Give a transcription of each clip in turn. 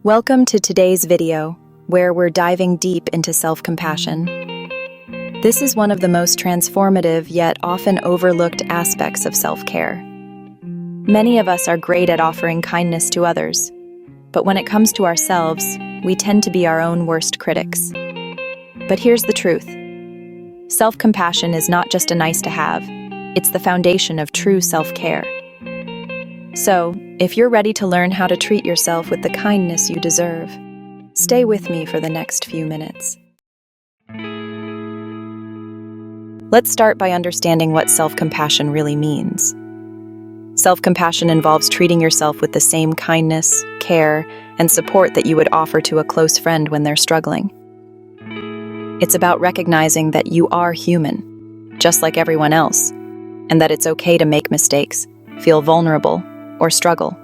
Welcome to today's video, where we're diving deep into self-compassion. This is one of the most transformative yet often overlooked aspects of self-care. Many of us are great at offering kindness to others, but when it comes to ourselves, we tend to be our own worst critics. But here's the truth. Self-compassion is not just a nice-to-have, it's the foundation of true self-care. So, if you're ready to learn how to treat yourself with the kindness you deserve, stay with me for the next few minutes. Let's start by understanding what self-compassion really means. Self-compassion involves treating yourself with the same kindness, care, and support that you would offer to a close friend when they're struggling. It's about recognizing that you are human, just like everyone else, and that it's okay to make mistakes, feel vulnerable, or struggle.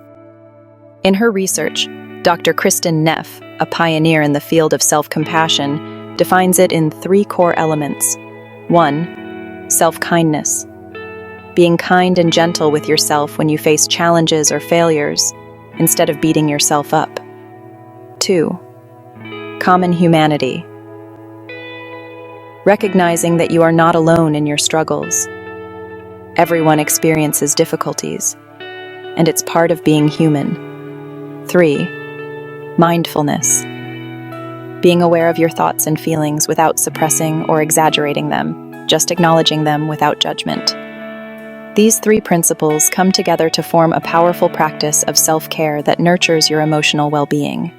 In her research, Dr. Kristin Neff, a pioneer in the field of self-compassion, defines it in 3 core elements. 1. Self-kindness. Being kind and gentle with yourself when you face challenges or failures, instead of beating yourself up. 2. Common humanity. Recognizing that you are not alone in your struggles. Everyone experiences difficulties, and it's part of being human. 3. Mindfulness. Being aware of your thoughts and feelings without suppressing or exaggerating them, just acknowledging them without judgment. These 3 principles come together to form a powerful practice of self-care that nurtures your emotional well-being.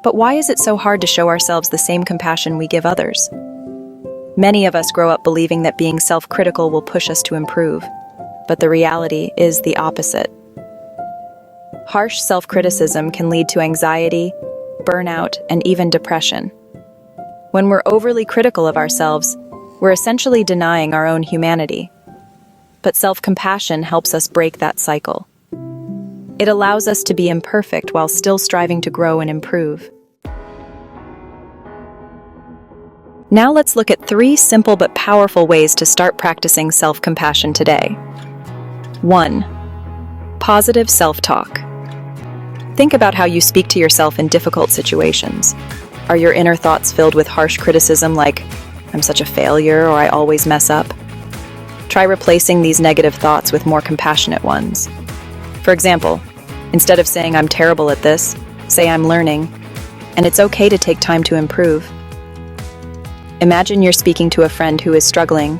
But why is it so hard to show ourselves the same compassion we give others? Many of us grow up believing that being self-critical will push us to improve, but the reality is the opposite. Harsh self-criticism can lead to anxiety, burnout, and even depression. When we're overly critical of ourselves, we're essentially denying our own humanity. But self-compassion helps us break that cycle. It allows us to be imperfect while still striving to grow and improve. Now let's look at 3 simple but powerful ways to start practicing self-compassion today. 1. Positive self-talk. Think about how you speak to yourself in difficult situations. Are your inner thoughts filled with harsh criticism like, "I'm such a failure," or "I always mess up"? Try replacing these negative thoughts with more compassionate ones. For example, instead of saying, "I'm terrible at this," say, "I'm learning," and it's okay to take time to improve. Imagine you're speaking to a friend who is struggling.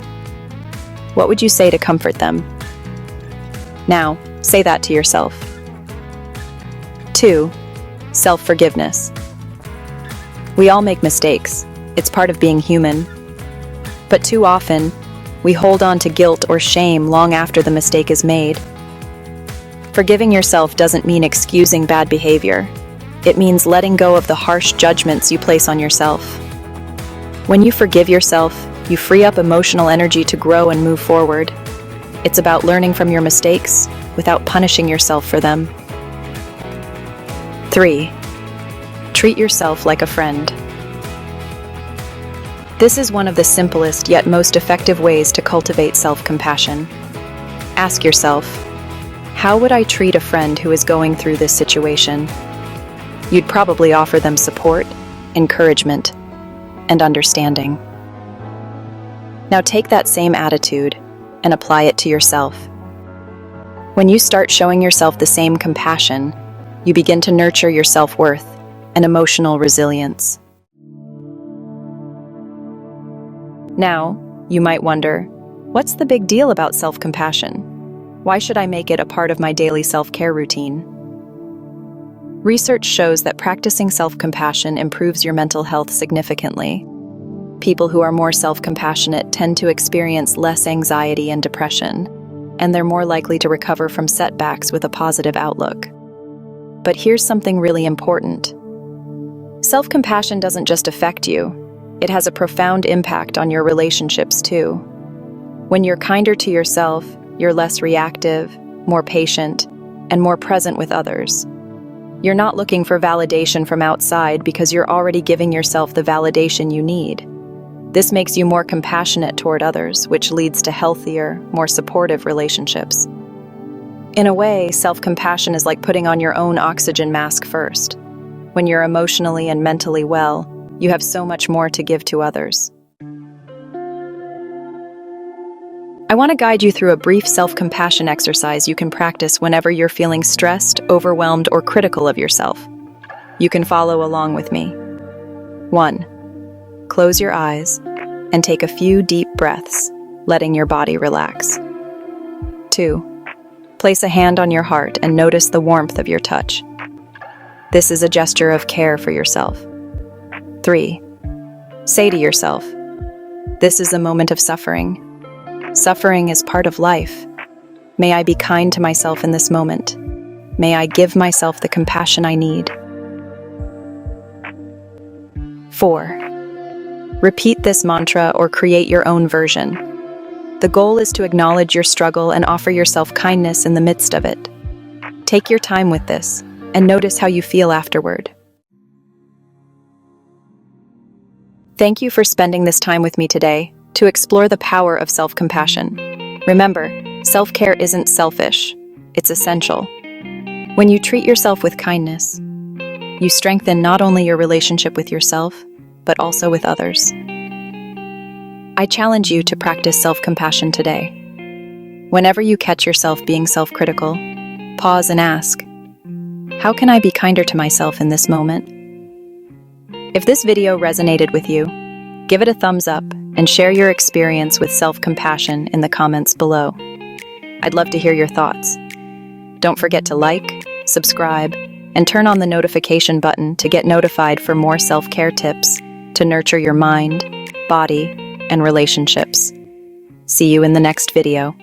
What would you say to comfort them? Now, say that to yourself. 2. Self-forgiveness. We all make mistakes. It's part of being human. But too often, we hold on to guilt or shame long after the mistake is made. Forgiving yourself doesn't mean excusing bad behavior. It means letting go of the harsh judgments you place on yourself. When you forgive yourself, you free up emotional energy to grow and move forward. It's about learning from your mistakes without punishing yourself for them. 3. Treat yourself like a friend. This is one of the simplest yet most effective ways to cultivate self-compassion. Ask yourself, how would I treat a friend who is going through this situation? You'd probably offer them support, encouragement, and understanding. Now take that same attitude and apply it to yourself. When you start showing yourself the same compassion, you begin to nurture your self-worth and emotional resilience. Now, you might wonder, what's the big deal about self-compassion? Why should I make it a part of my daily self-care routine? Research shows that practicing self-compassion improves your mental health significantly. People who are more self-compassionate tend to experience less anxiety and depression, and they're more likely to recover from setbacks with a positive outlook. But here's something really important. Self-compassion doesn't just affect you, it has a profound impact on your relationships too. When you're kinder to yourself, you're less reactive, more patient, and more present with others. You're not looking for validation from outside because you're already giving yourself the validation you need. This makes you more compassionate toward others, which leads to healthier, more supportive relationships. In a way, self-compassion is like putting on your own oxygen mask first. When you're emotionally and mentally well, you have so much more to give to others. I want to guide you through a brief self-compassion exercise you can practice whenever you're feeling stressed, overwhelmed, or critical of yourself. You can follow along with me. 1. Close your eyes and take a few deep breaths, letting your body relax. 2. Place a hand on your heart and notice the warmth of your touch. This is a gesture of care for yourself. 3. Say to yourself, "This is a moment of suffering. Suffering is part of life. May I be kind to myself in this moment. May I give myself the compassion I need." 4. Repeat this mantra or create your own version. The goal is to acknowledge your struggle and offer yourself kindness in the midst of it. Take your time with this and notice how you feel afterward. Thank you for spending this time with me today to explore the power of self-compassion. Remember, self-care isn't selfish, it's essential. When you treat yourself with kindness, you strengthen not only your relationship with yourself, but also with others. I challenge you to practice self-compassion today. Whenever you catch yourself being self-critical, pause and ask, "How can I be kinder to myself in this moment?" If this video resonated with you, give it a thumbs up and share your experience with self-compassion in the comments below. I'd love to hear your thoughts. Don't forget to like, subscribe, and turn on the notification button to get notified for more self-care tips to nurture your mind, body, and relationships. See you in the next video.